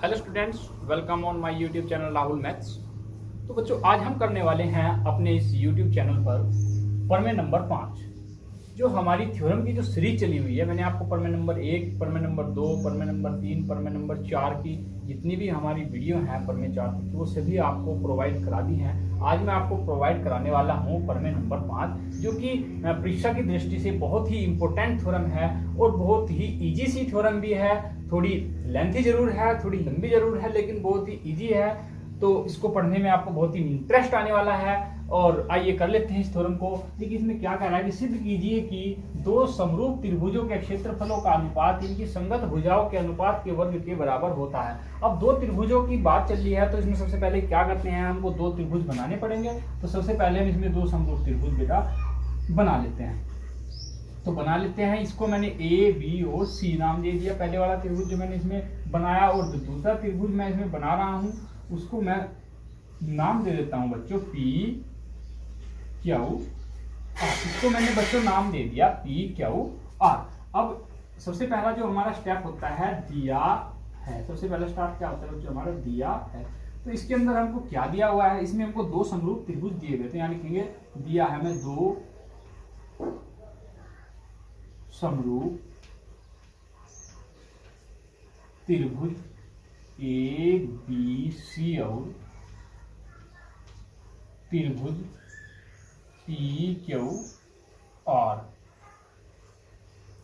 Hello students, welcome on my YouTube channel Rahul maths. तो बच्चों, आज हम करने वाले हैं अपने इस यूट्यूब चैनल पर प्रमेय नंबर 5। जो हमारी थ्योरम की जो सीरीज चली हुई है, मैंने आपको प्रमेय नंबर 1, प्रमेय नंबर 2, प्रमेय नंबर 3, प्रमेय नंबर 4 की जितनी भी हमारी वीडियो हैं प्रमेय 4 की, वो सभी आपको प्रोवाइड करा दी हैं। आज मैं आपको प्रोवाइड कराने वाला हूँ प्रमेय नंबर 5, जो कि परीक्षा की दृष्टि से बहुत ही इंपॉर्टेंट थ्योरम है और बहुत ही इजी सी थ्योरम भी है। थोड़ी लेंथी जरूर है, थोड़ी लंबी जरूर है, लेकिन बहुत ही इजी है। तो इसको पढ़ने में आपको बहुत ही इंटरेस्ट आने वाला है। और आइए कर लेते हैं इस थ्योरम को। देखिए, इसमें क्या कह रहा है कि सिद्ध कीजिए कि दो समरूप त्रिभुजों के क्षेत्रफलों का अनुपात इनकी संगत भुजाओं के अनुपात के वर्ग के बराबर होता है। अब दो त्रिभुजों की बात चल रही है, तो इसमें सबसे पहले क्या करते हैं, हमको दो त्रिभुज बनाने पड़ेंगे। तो सबसे पहले हम इसमें दो समरूप त्रिभुज बेटा बना लेते हैं। तो बना लेते हैं। इसको मैंने ए बी और सी नाम दे दिया, पहले वाला त्रिभुज जो मैंने इसमें बनाया। और जो दूसरा त्रिभुज मैं इसमें बना रहा हूं, उसको मैं नाम दे देता हूं बच्चों पी क्यू आर। इसको मैंने बच्चों नाम दे दिया पी क्यू आर। अब सबसे पहला जो हमारा स्टेप होता है दिया है। सबसे पहला स्टेप क्या होता है बच्चों, हमारा दिया है। तो इसके अंदर हमको क्या दिया हुआ है, इसमें हमको दो समरूप त्रिभुज दिए गए थे। यहाँ लिखेंगे दिया है हमें दो समरूप त्रिभुज ए बी सी और त्रिभुज पी क्यू आर।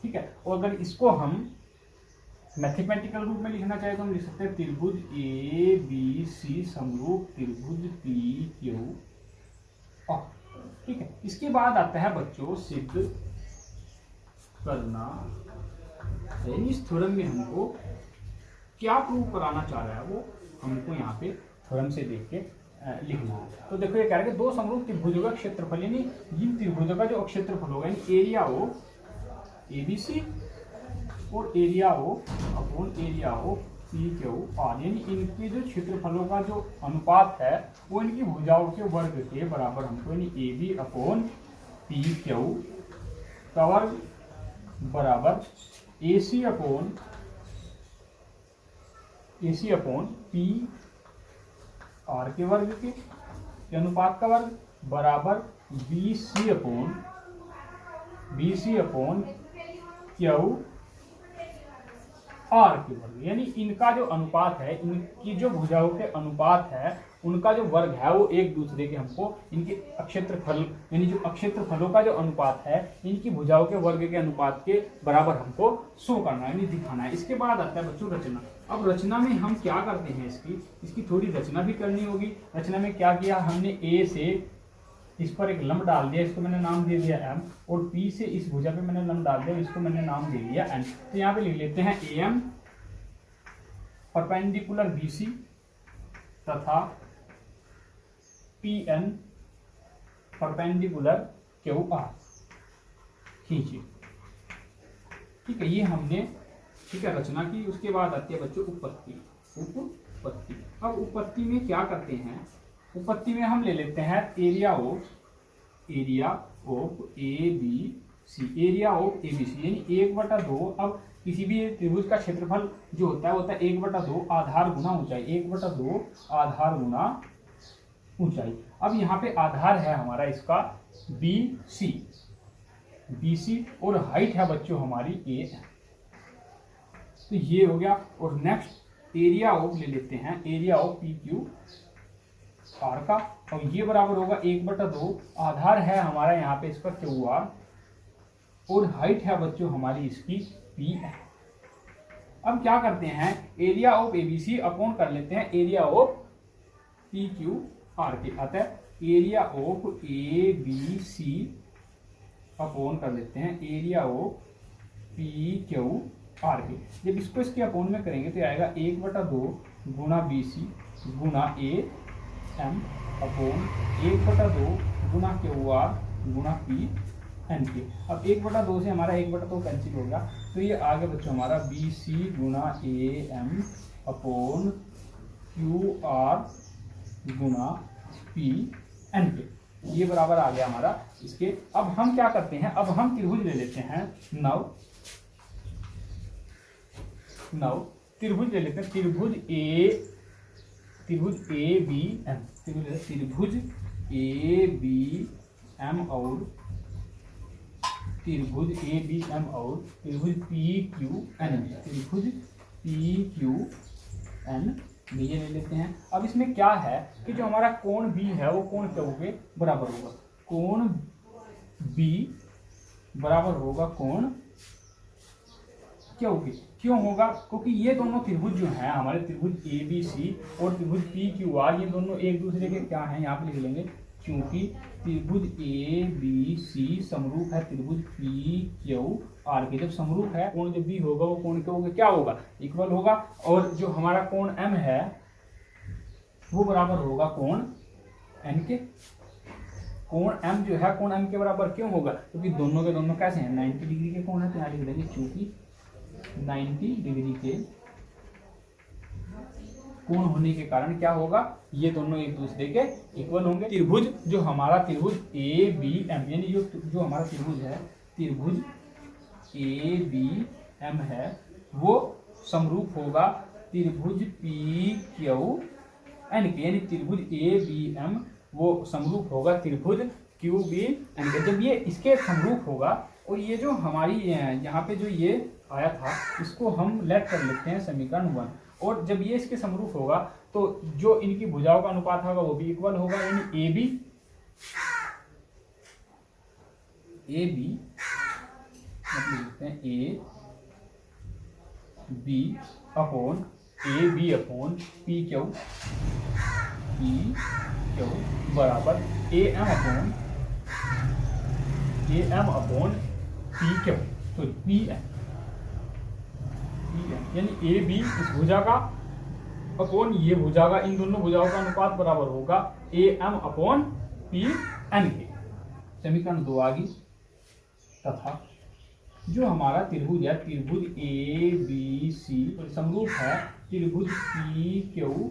ठीक है। और अगर इसको हम मैथमेटिकल रूप में लिखना चाहे तो हम लिख सकते हैं त्रिभुज ए बी सी समरूप त्रिभुज पी क्यू आर। ठीक है। इसके बाद आता है बच्चों सिद्ध करना। इस थ्योरम में हमको क्या प्रूव कराना चाह रहा है, वो हमको यहाँ पे थ्योरम से देख के लिखना है। तो देखो, ये कह रहा है कि दो समरूप त्रिभुजों का क्षेत्रफल, यानी इन त्रिभुजों का जो क्षेत्रफल होगा, एरिया ऑफ एबीसी और area of upon area of P Q R, यानी इनके जो क्षेत्रफलों का जो अनुपात है वो इनकी भुजाओं के वर्ग के बराबर हमको, यानी A B upon P Q का वर्ग बराबर A C upon P R के वर्ग के अनुपात का वर्ग बराबर B C upon Q R के वर्ग। यानी इनका जो अनुपात है, इनकी जो भुजाओं के अनुपात है, उनका जो वर्ग है वो एक दूसरे के हमको इनके क्षेत्रफल, यानी जो क्षेत्रफलों का जो अनुपात है इनकी भुजाओं के वर्ग के अनुपात के बराबर हमको शो करना है, यानी दिखाना है। इसके बाद आता है बच्चों रचना। अब रचना में हम क्या करते हैं, इसकी थोड़ी रचना भी करनी होगी। रचना में क्या किया हमने, ए से इस पर एक लंब डाल दिया, इसको मैंने नाम दे दिया एम। और पी से इस भुजा पे मैंने लंब डाल दिया, इसको मैंने नाम दे दिया एन। तो यहाँ पे लिख लेते हैं A M perpendicular B C तथा P N perpendicular Q R खींचिए। ठीक है, ये हमने ठीक है रचना की। उसके बाद आती है बच्चों उपपत्ति। अब उपपत्ति में क्या करते हैं, उपपत्ति में हम ले लेते हैं area of A B C, area of A B C यानी 1/2। अब किसी भी त्रिभुज का क्षेत्रफल जो होता है 1/2 आधार गुना ऊंचाई, 1/2 आधार गुना ऊंचाई। अब यहाँ पे आधार है हमारा इसका बी सी और हाइट है बच्चों हमारी ए। तो ये हो गया। और नेक्स्ट एरिया ऑफ ले लेते हैं, area of P Q R का, और ये बराबर होगा 1/2 आधार है हमारा यहाँ पे इसका क्यू आर और हाइट है बच्चों हमारी इसकी पी है। अब क्या करते हैं, एरिया ऑफ एबीसी अपॉन कर लेते हैं area of P Q R के। अतः area of A B C upon कर लेते हैं area of P Q R के। जब इसको इसके अपॉन में करेंगे तो आएगा 1/2 गुना बी सी गुना ए एम अपॉन 1/2 गुना क्यू आर गुना पी एन के। अब 1/2 से हमारा 1/2 कैंसिल हो गया, तो ये आगे बच्चों हमारा बी सी गुना A M upon Q R गुना पी एन के, ये बराबर आ गया हमारा इसके। अब हम क्या करते हैं, अब हम त्रिभुज ले लेते हैं नव त्रिभुज ले लेते हैं, त्रिभुज ए बी एम, त्रिभुज ए बी एम और त्रिभुज ए बी एम और त्रिभुज पी क्यू एन, त्रिभुज पी क्यू एन ये ले लेते हैं। अब इसमें क्या है कि जो हमारा कोण बी है वो कोण क्यू के बराबर होगा, कोण बी बराबर होगा कोण क्यू के। क्यों होगा? क्योंकि ये दोनों त्रिभुज जो हैं हमारे, त्रिभुज ए बी सी और त्रिभुज पी क्यू आर, ये दोनों एक दूसरे के क्या हैं, यहाँ पे लिख लेंगे, क्योंकि त्रिभुज ए बी सी समरूप है त्रिभुज पी क्यू आर के। जब समरूप है, कोण जब बी होगा वो कोण क्यू के क्या होगा, इक्वल होगा। और जो हमारा कोण एम है वो बराबर होगा कोण एन के। कोण एम जो है कोण एम के बराबर क्यों होगा? क्योंकि दोनों के दोनों कैसे हैं, 90 डिग्री के कोण है, तो यहाँ लिख देंगे क्योंकि 90 डिग्री के कोण होने के कारण क्या होगा, ये दोनों एक दूसरे के इक्वल होंगे। त्रिभुज जो हमारा त्रिभुज ए बी एम, यानी जो हमारा त्रिभुज है, त्रिभुज ए बी एम है, वो समरूप होगा त्रिभुज पी क्यू एन के, यानी त्रिभुज ए बी एम वो समरूप होगा त्रिभुज क्यू बी एन के। जब ये इसके समरूप होगा, और ये जो हमारी यहाँ पे जो ये आया था इसको हम लेट कर लेते हैं समीकरण 1, और जब ये इसके समरूप होगा तो जो इनकी भुजाओं का अनुपात होगा वो भी इक्वल होगा, यानी ए बी मतलब लिखते हैं A B upon P Q बराबर A M upon P Q, तो पी एम, यानी ए बी इस भुजा का अपॉन ये भुजा का, इन दोनों भुजाओं का अनुपात बराबर होगा A M upon P N के। समीकरण 2 आ गई। तथा जो हमारा त्रिभुज है, त्रिभुज ए बी सी समरूप है त्रिभुज पी क्यू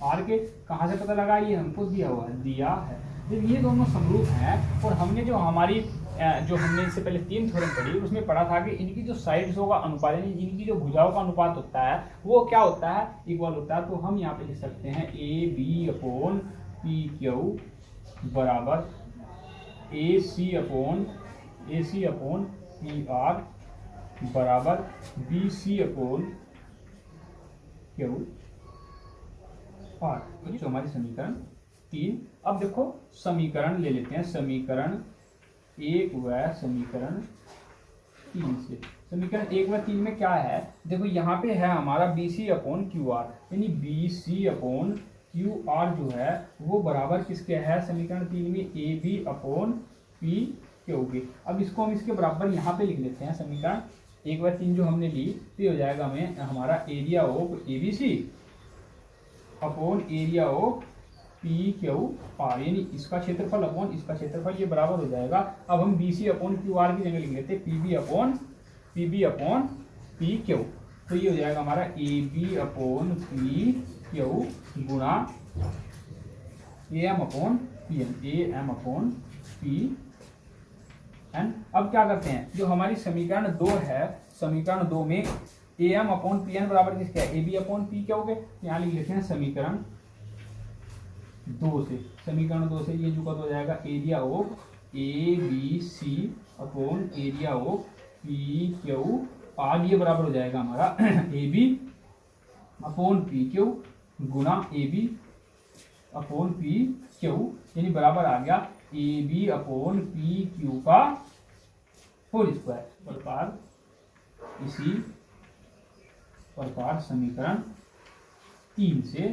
आर के। कहाँ से पता लगा? ये हमको दिया है। जब ये दोनों समरूप हैं, और हमने जो हमारी जो हमने इससे पहले 3 थ्योरम पढ़ी उसमें पढ़ा था कि इनकी जो साइड्स का अनुपात, यानी इनकी जो भुजाओं का अनुपात होता है वो क्या होता है, इक्वल होता है। तो हम यहाँ पे लिख सकते हैं A B upon P Q बराबर A C upon P R बराबर B C upon Q R. जो हमारी समीकरण 3। अब देखो समीकरण ले लेते हैं, समीकरण 1 व समीकरण 3 से। समीकरण 1 व 3 में क्या है, देखो यहाँ पे है हमारा B C upon Q R, यानी B C upon Q R जो है वो बराबर किसके है, समीकरण 3 में A B upon P Q के। अब इसको हम इसके बराबर यहाँ पे लिख लेते हैं। समीकरण 1 व 3 जो हमने ली तो हो जाएगा हमें हमारा area of A B C upon area of P Q R, यानी इसका क्षेत्रफल अपॉन इसका क्षेत्रफल, ये बराबर हो जाएगा। अब हम B C upon Q R की जगह लिख लेते हैं P B upon P Q. तो ये हो जाएगा हमारा A B upon P Q गुणा A M upon P N. अब क्या करते हैं, जो हमारी समीकरण 2 है, समीकरण 2 में A M upon P N बराबर किसका है, A B upon P Q के। यहाँ लिख लेते हैं समीकरण 2 से। समीकरण 2 से ये जो हो जाएगा area of A B C upon area of P Q R, ये बराबर हो जाएगा हमारा A B upon P Q गुणा A B upon P Q, यानी बराबर आ गया A B upon P Q का होल स्क्वायर। प्रकार इसी प्रकार समीकरण 3 से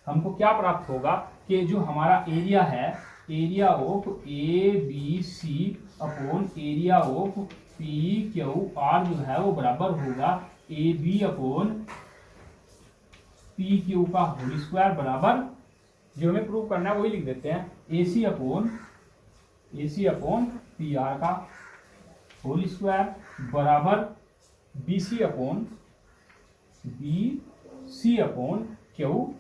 हमको क्या प्राप्त होगा कि जो हमारा एरिया है, area of A B C upon area of P Q R जो है वो बराबर होगा A B upon P Q का होल स्क्वायर बराबर, जो हमें प्रूव करना है वही लिख देते हैं, A C upon P R का होल स्क्वायर बराबर B C upon Q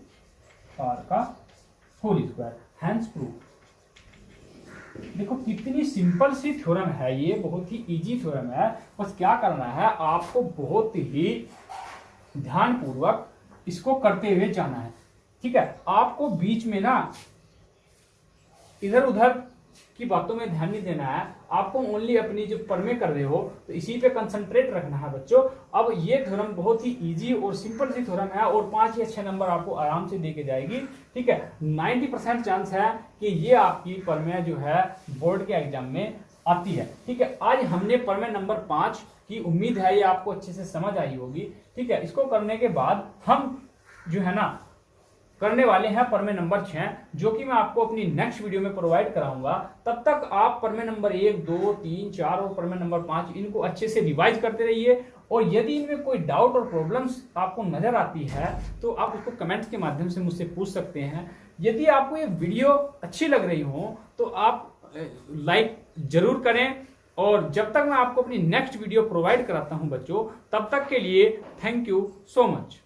R का होल स्क्वायर। Hence proof. देखो कितनी सिंपल सी थ्योरम है ये, बहुत ही इजी थ्योरम है। बस क्या करना है आपको, बहुत ही ध्यानपूर्वक इसको करते हुए जाना है। ठीक है, आपको बीच में ना इधर उधर की बातों में ध्यान नहीं देना है, आपको ओनली अपनी जो परमे कर रहे हो तो इसी पे कंसंट्रेट रखना है बच्चों। अब ये थ्योरम बहुत ही इजी और सिंपल सी थ्योरम है और 5 या 6 नंबर आपको आराम से दे के जाएगी। ठीक है, 90% चांस है कि ये आपकी परमे जो है बोर्ड के एग्जाम में आती है। ठीक है, आज हमने परमे नंबर 5 की, उम्मीद है ये आपको अच्छे से समझ आई होगी। ठीक है, इसको करने के बाद हम जो है ना करने वाले हैं परमे नंबर 6, जो कि मैं आपको अपनी नेक्स्ट वीडियो में प्रोवाइड कराऊंगा। तब तक आप परमे नंबर 1, 2, 3, 4 और परमे नंबर 5 इनको अच्छे से रिवाइज करते रहिए। और यदि इनमें कोई डाउट और प्रॉब्लम्स आपको नजर आती है तो आप उसको कमेंट्स के माध्यम से मुझसे पूछ सकते हैं। यदि आपको ये वीडियो अच्छी लग रही हो तो आप लाइक जरूर करें। और जब तक मैं आपको अपनी नेक्स्ट वीडियो प्रोवाइड कराता हूं बच्चों, तब तक के लिए थैंक यू सो मच।